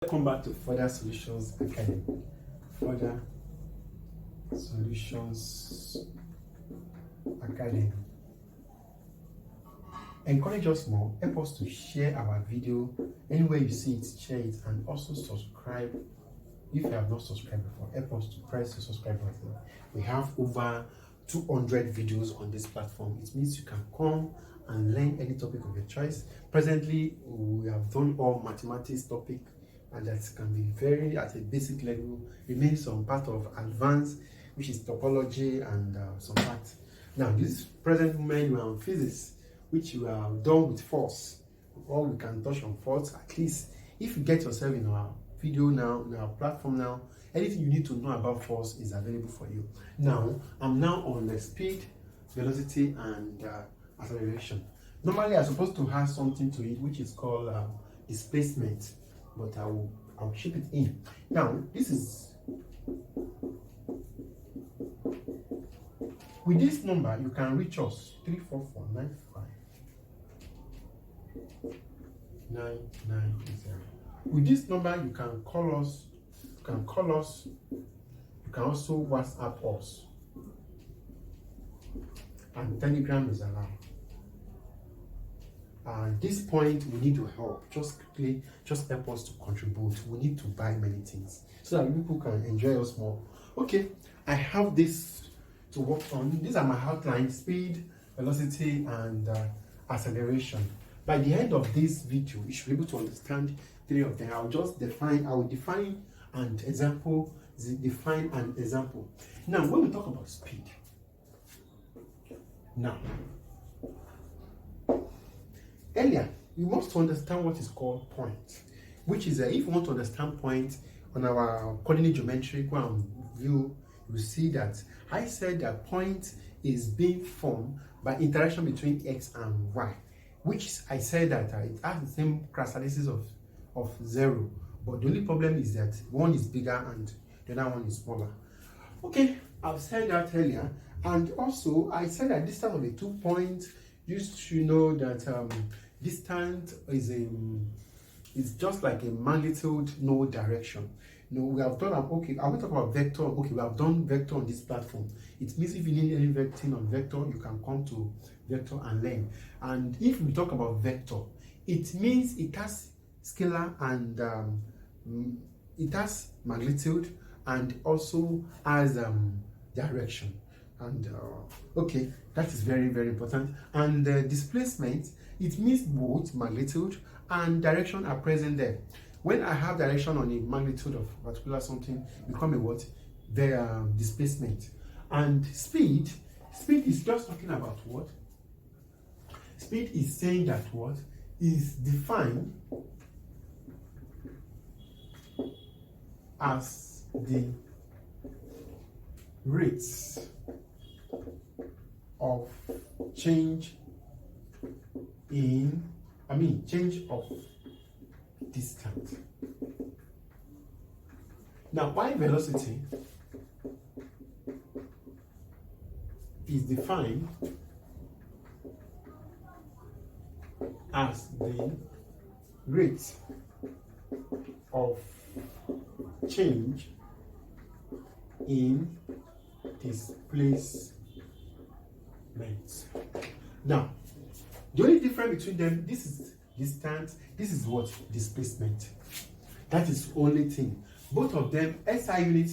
Welcome back to Further Solutions Academy. Further Solutions Academy. Encourage us more, help us to share our video anywhere you see it, share it, and also subscribe. If you have not subscribed before, help us to press the subscribe button. We have over 200 videos on this platform. It means you can come and learn any topic of your choice. Presently, we have done all mathematics topic, and that can be very at a basic level. Remains some part of advanced, which is topology and some parts. Now, this present moment we are on physics, which we have done with force. All we can touch on force, at least if you get yourself in our video now, in our platform now, anything you need to know about force is available for you. Now, I'm now on the speed, velocity, and acceleration. Normally, I'm supposed to have something to it, which is called displacement, but I'll ship it in. Now, this is with this number you can reach us 34495 With this number you can call us. You can also WhatsApp us, and Telegram is allowed. At this point, we need your help. Just help us to contribute. We need to buy many things so that people can enjoy us more. Okay, I have this to work on. These are my outlines: speed, velocity, and acceleration. By the end of this video, you should be able to understand three of them. I will define an example. Now, when we talk about speed, earlier, you must understand what is called point, which is if you want to understand point on our coordinate geometry, go and view, you will see that I said that point is being formed by interaction between x and y, which I said that it has the same characteristics of 0, but the only problem is that one is bigger and the other one is smaller. Okay, I've said that earlier, and also I said that distance of the 2 points, you should know that distance is just like a magnitude, no direction. We have done okay. I will talk about vector. Okay, we have done vector on this platform. It means if you need any vector on vector, you can come to vector and learn. And if we talk about vector, it means it has scalar and it has magnitude and also has direction. And okay, that is very, very important. And displacement, it means both magnitude and direction are present there. When I have direction on a magnitude of particular something, become a what? The displacement. And speed is just talking about what? Speed is saying that what is defined as the rates of change of distance. Now, while velocity is defined as the rate of change in displacement. Now, the only difference between them, this is distance, this is what? Displacement. That is the only thing. Both of them, SI unit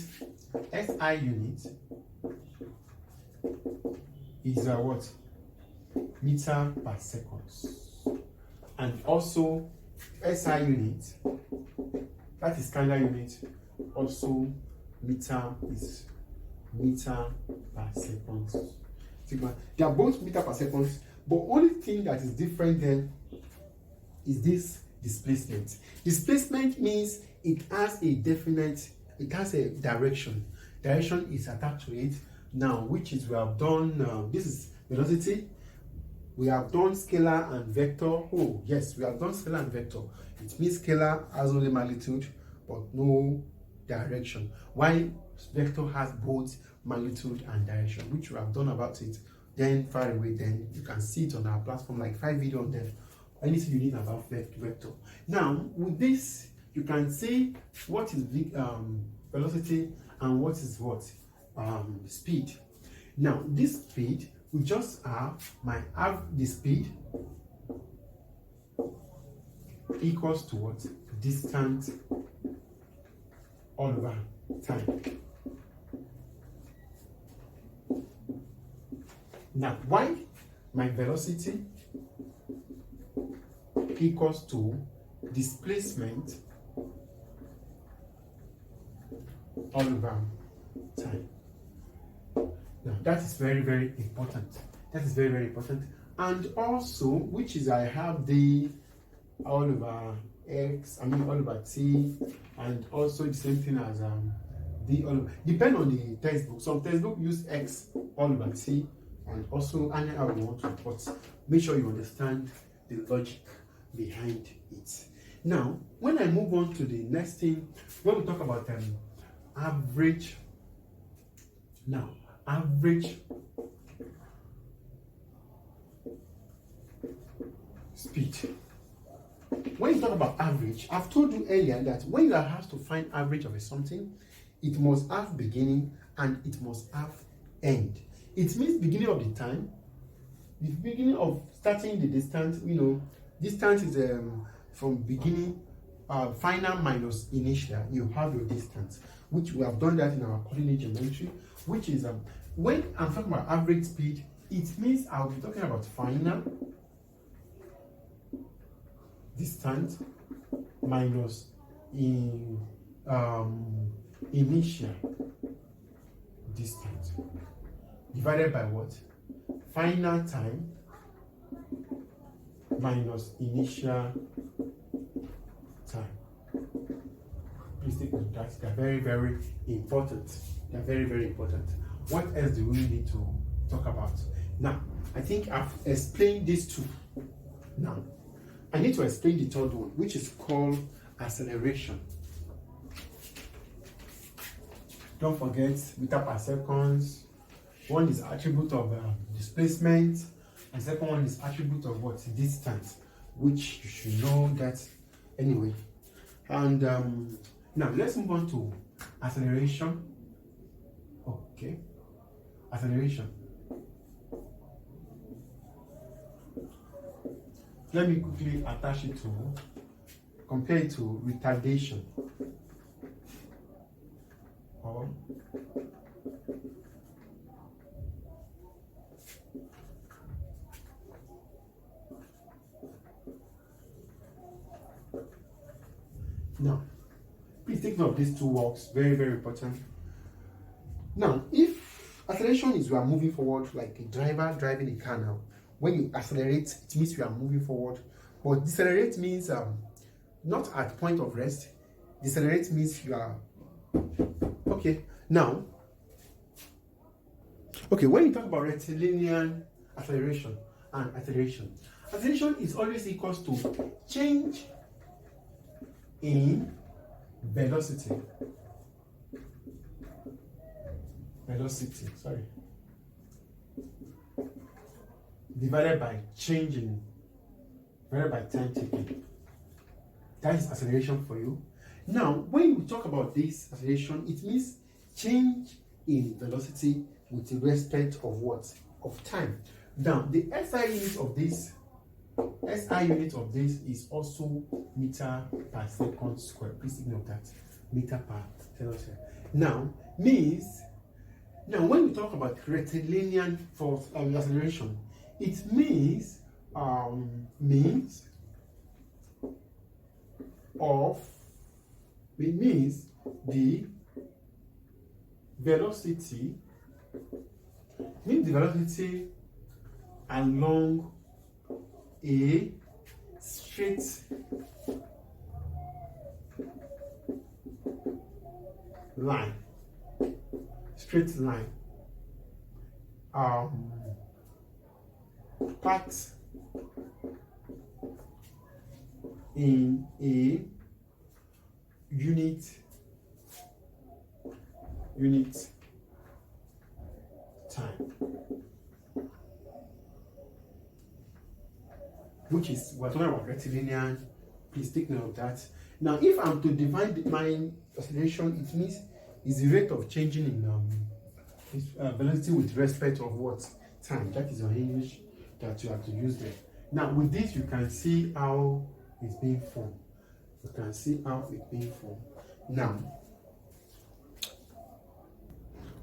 is what? Meter per second. And also SI unit, that is standard unit, also meter is meter per second. They are both meter per second, but only thing that is different then is this displacement. Displacement means it has a direction. Direction is attached to it. Now, which is we have done, this is velocity. We have done scalar and vector. Oh, yes, we have done scalar and vector. It means scalar has only magnitude, but no direction. While vector has both magnitude and direction, which we have done about it. Then far away, then you can see it on our platform, like 5 videos on them. Anything you need about vector. Now, with this, you can see what is velocity and what is what speed. Now this speed we just have the speed equals to what? Distance all over time. Now why my velocity equals to displacement all over time. Now that is very, very important. That is very, very important. And also, which is I have the all over all over t, and also the same thing as d all over. Depend on the textbook. Some textbook use x all over t, and also any how you want to, but make sure you understand the logic behind it. Now, when I move on to the next thing, when we talk about average, now average speed. When you talk about average, I've told you earlier that when you are asked to find average of something, it must have beginning and it must have end. It means beginning of the time, the beginning of starting the distance. You know, distance is from beginning, final minus initial. You have your distance, which we have done that in our coordinate geometry. Which is when I'm talking about average speed, it means I'll be talking about final distance minus initial distance divided by what? Final time minus initial time. Please take note of that. They're very, very important. They're very, very important. What else do we need to talk about? Now, I think I've explained these two. Now, I need to explain the third one, which is called acceleration. Don't forget meter per seconds. One is attribute of displacement, and second one is attribute of what? Distance, which you should know that anyway. And now let's move on to acceleration. Okay, acceleration. Let me quickly attach it to, compare it to retardation. Or now, please take note of these two works, very, very important. Now, if acceleration is you are moving forward like a driver driving a car now, when you accelerate, it means you are moving forward. But decelerate means not at point of rest. Decelerate means you are okay. Now, okay, when you talk about rectilinear acceleration and acceleration, acceleration is always equals to change in velocity. Sorry. Divided by divided by time taken. That is acceleration for you. Now, when you talk about this acceleration, it means change in velocity with respect of what? Of time. Now, the SI unit of this is also meter per second square. Please ignore that. Meter per second square. Now, when we talk about rectilinear force acceleration, it means the velocity along a straight line. Path in a unit time, which is we're talking about rectilinear. Please take note of that. Now, if I'm to divide my acceleration, it means it's the rate of changing in velocity with respect of what time. That is your English that you have to use there. Now, with this, you can see how it's being formed. You can see how it's being formed. Now,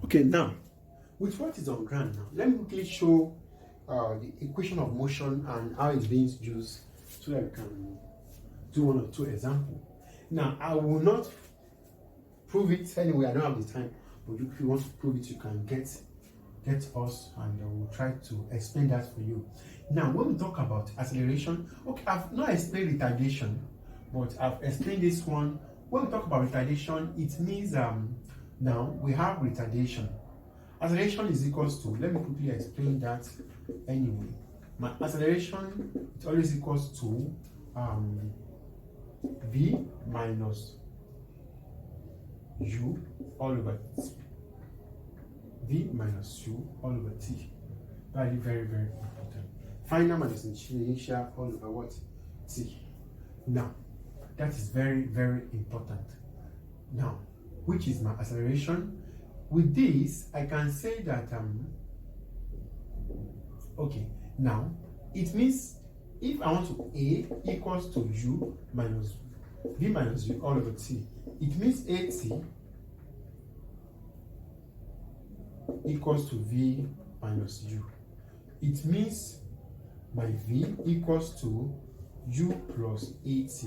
okay, now with what is on ground now, let me quickly show the equation of motion and how it's being used so that we can do one or two examples. Now, I will not prove it anyway, I don't have the time, but if you want to prove it, you can get us and we'll try to explain that for you. Now, when we talk about acceleration, okay, I've not explained retardation, but I've explained this one. When we talk about retardation, it means now we have retardation. Acceleration is equals to, let me quickly explain that anyway. My acceleration is always equals to v minus u all over t. V minus u all over t. Very, very, very important. Final minus initial all over what? T. Now, that is very, very important. Now, which is my acceleration? With this, I can say that okay, now it means if I want to A equals to u minus v minus u all over t, it means AT equals to v minus u. It means my v equals to u plus AT.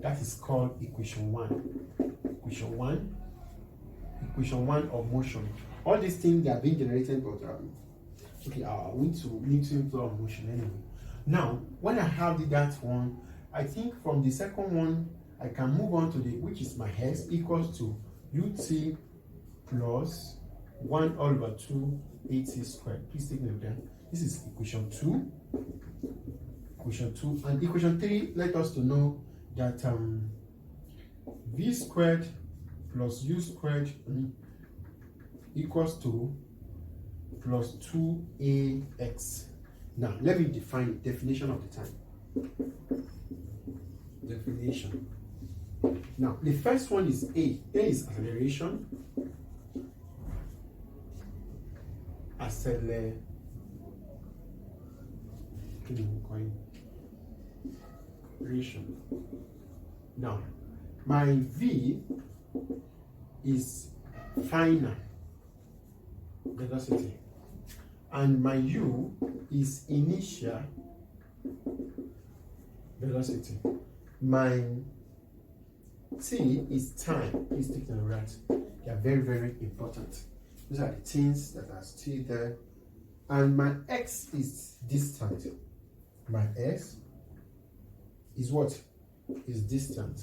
That is called equation 1. Equation 1. Equation 1 of motion. All these things they are being generated, but okay, we need to Newton's law of motion anyway. Now, when I have that one, I think from the second one I can move on to the which is my s equals to ut plus 1 all over 2 AT squared. Please take note that this is equation 2. Equation 2 and equation 3 let us to know that v squared plus u squared equals to plus 2ax. Now, let me define the definition of the time. Definition. Now, the first one is A. A is acceleration. Acceleration. Now, my V is final velocity and my U is initial velocity. My T is time. Please take them right. They are very, very important. These are the things that are still there. And my X is distant. My X is what? Is distant.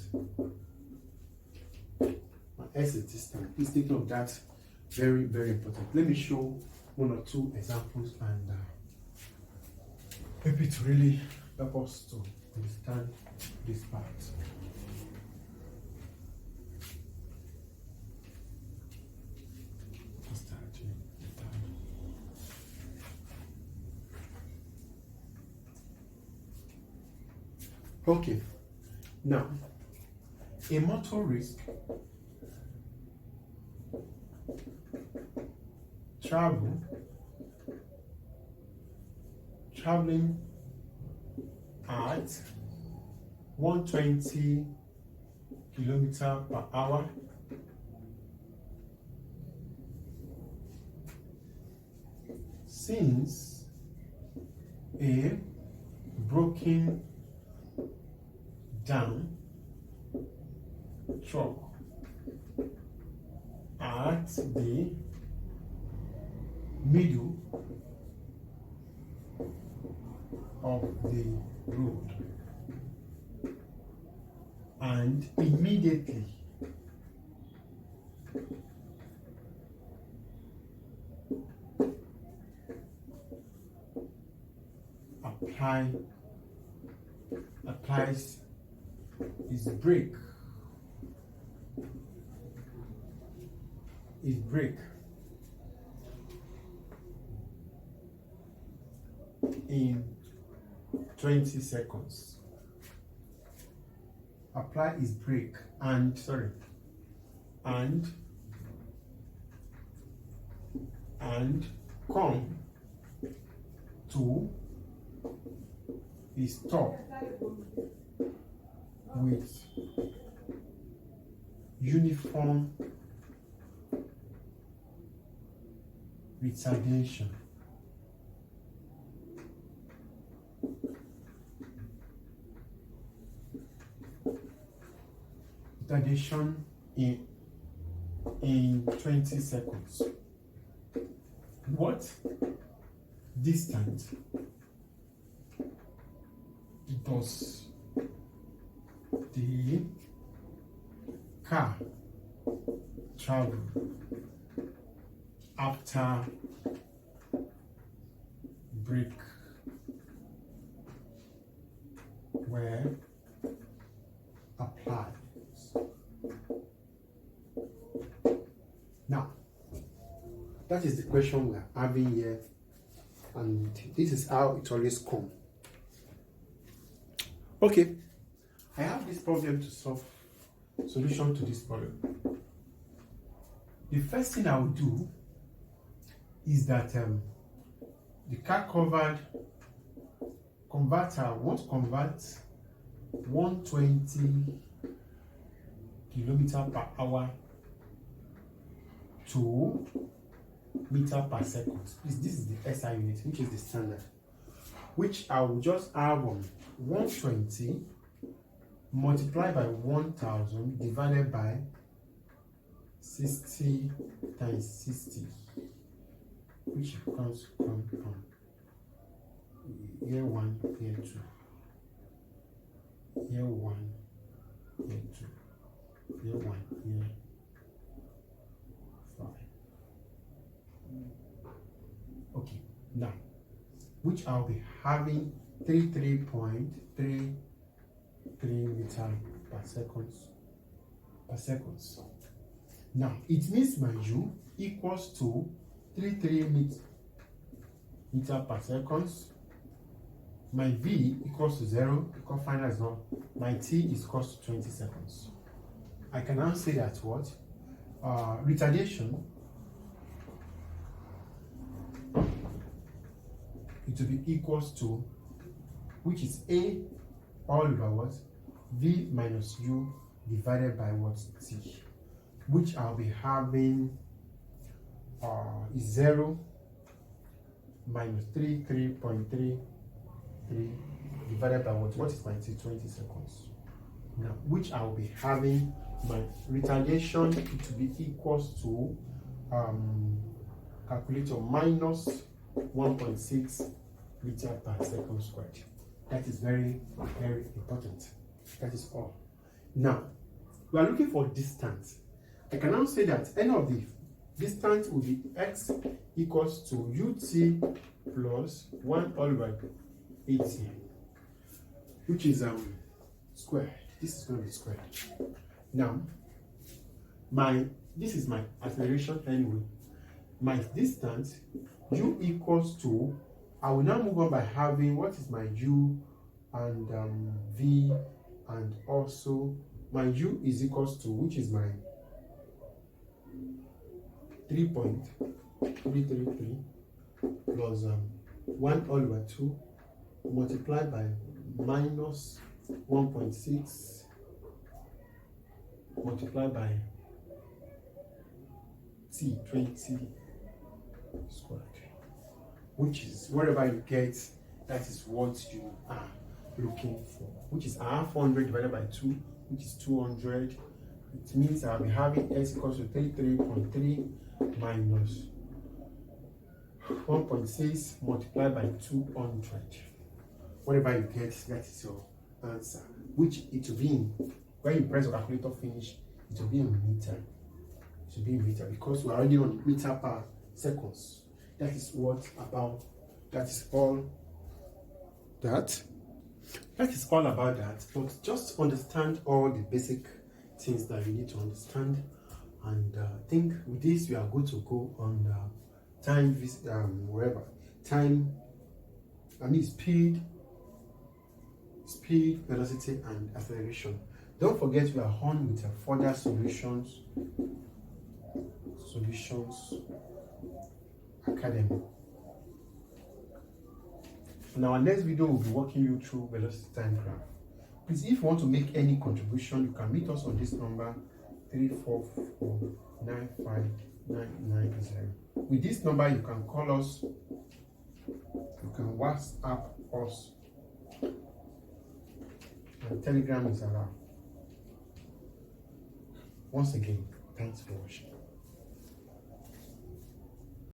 My S is distant. Please take note of that. Very, very important. Let me show one or two examples and maybe to really help us to understand this part. Okay, now a motorist traveling at 120 kilometers per hour since a broken down truck at the middle of the road and immediately applies his brake in 20 seconds. apply is brake, and and come to a stop with uniform retardation. Retardation in 20 seconds. What distance does the car travel after brake were applied? Now, that is the question we are having here, and this is how it always comes. Okay, I have this problem to solve. Solution to this problem. The first thing I will do is that the car converter wants to convert 120 kilometers per hour to meter per second. This is the SI unit, which is the standard, which I will just have 120 multiplied by 1000 divided by 60 times 60, which comes from here 1, here 2, here 1, here 2, here 1, here 5. Okay, now, which I'll be having 33.33 meters per second. Now, it means my U equals to 33 meters per second. My V equals to 0, because final is not. My T is equals to 20 seconds. I can now say that what? Retardation, it will be equals to, which is A all over what? V minus U divided by what? T, which I'll be having is 0 minus 33.33 divided by what? What is my T? 20 seconds. Now, which I will be having my retardation, it will be equals to calculator minus 1.6 meter per second squared. That is very, very important. That is all. Now, we are looking for distance. I can now say that any of the distance will be x equals to ut plus 1 all by 80, which is squared. This is going to be squared. Now, this is my acceleration anyway. My distance u equals to, I will now move on by having what is my u and v, and also my u is equals to, which is my 3.333 plus 1 all over 2 multiplied by minus 1.6 multiplied by t 20 squared, which is whatever you get, that is what you are looking for, which is 400 divided by 2, which is 200. It means I'll be having x equals to 33.3 minus 1.6 multiplied by 200. Whatever you get, that is your answer, which it will be in, when you press the calculator finish, it will be in meter. It will be in meter because we're already on meter per seconds. That is what about, that is all that. That is all about that. But just understand all the basic things that you need to understand, and I think with this we are good to go on time, wherever time, speed, velocity, and acceleration. Don't forget we are on with further solutions academy. In our next video, we'll be walking you through velocity time graph. Please, if you want to make any contribution, you can meet us on this number 344-95990. With this number, you can call us, you can WhatsApp us, and Telegram is allowed. Once again, thanks for watching.